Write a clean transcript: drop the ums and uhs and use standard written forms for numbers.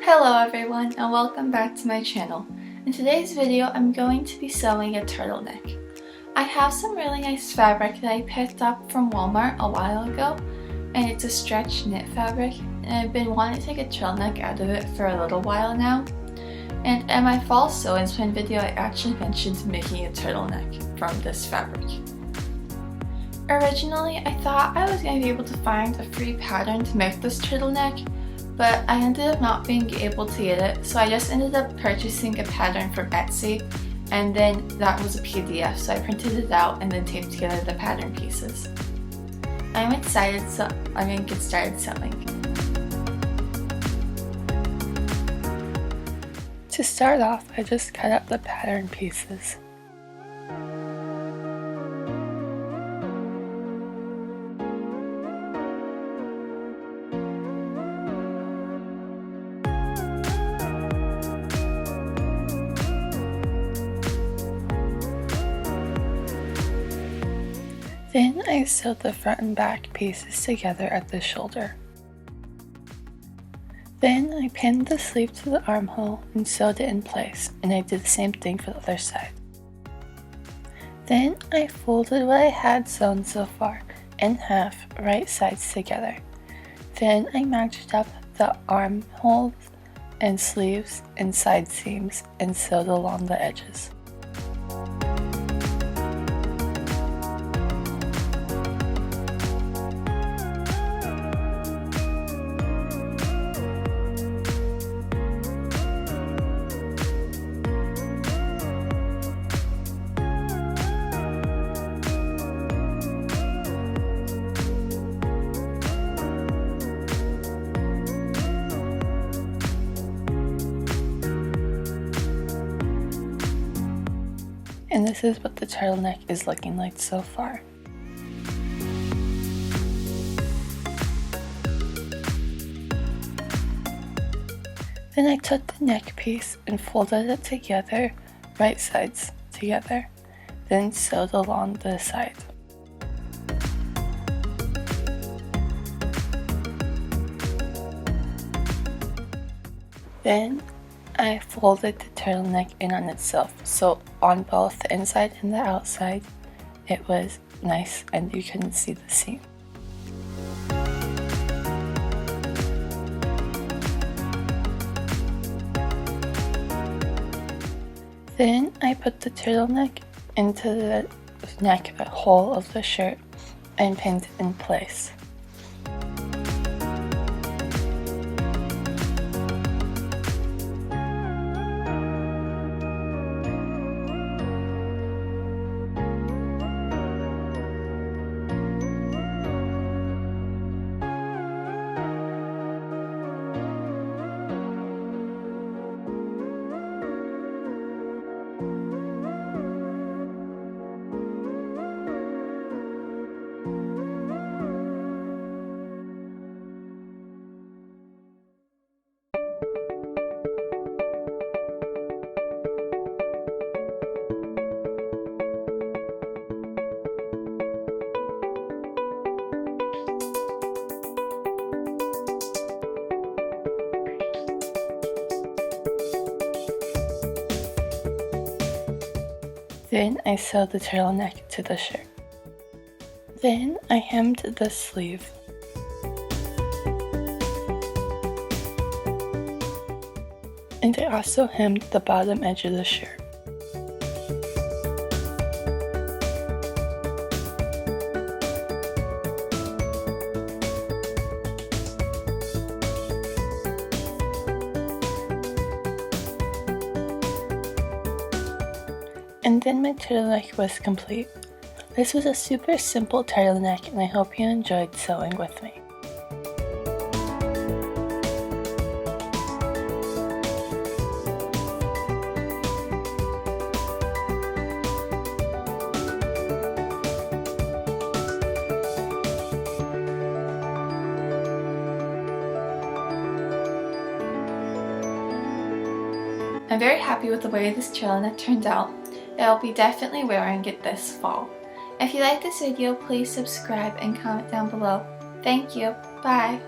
Hello everyone and welcome back to my channel. In today's video I'm going to be sewing a turtleneck. I have some really nice fabric that I picked up from Walmart a while ago, and it's a stretch knit fabric, and I've been wanting to take a turtleneck out of it for a little while now. And in my fall sew and spin video I actually mentioned making a turtleneck from this fabric. Originally I thought I was going to be able to find a free pattern to make this turtleneck, but I ended up not being able to get it, so I just ended up purchasing a pattern from Etsy, and then that was a PDF, so I printed it out and then taped together the pattern pieces. I'm excited, so I'm going to get started sewing. To start off, I just cut up the pattern pieces. Then I sewed the front and back pieces together at the shoulder. Then I pinned the sleeve to the armhole and sewed it in place, and I did the same thing for the other side. Then I folded what I had sewn so far in half, right sides together. Then I matched up the armholes and sleeves and side seams and sewed along the edges. And this is what the turtleneck is looking like so far. Then I took the neck piece and folded it together, right sides together, then sewed along the side. Then I folded the turtleneck in on itself, so on both the inside and the outside it was nice and you couldn't see the seam. Then I put the turtleneck into the neck hole of the shirt and pinned it in place. Then I sewed the turtleneck to the shirt. Then I hemmed the sleeve. And I also hemmed the bottom edge of the shirt. And then my turtleneck was complete. This was a super simple turtleneck, and I hope you enjoyed sewing with me. I'm very happy with the way this turtleneck turned out. I'll be definitely wearing it this fall. If you like this video, please subscribe and comment down below. Thank you. Bye.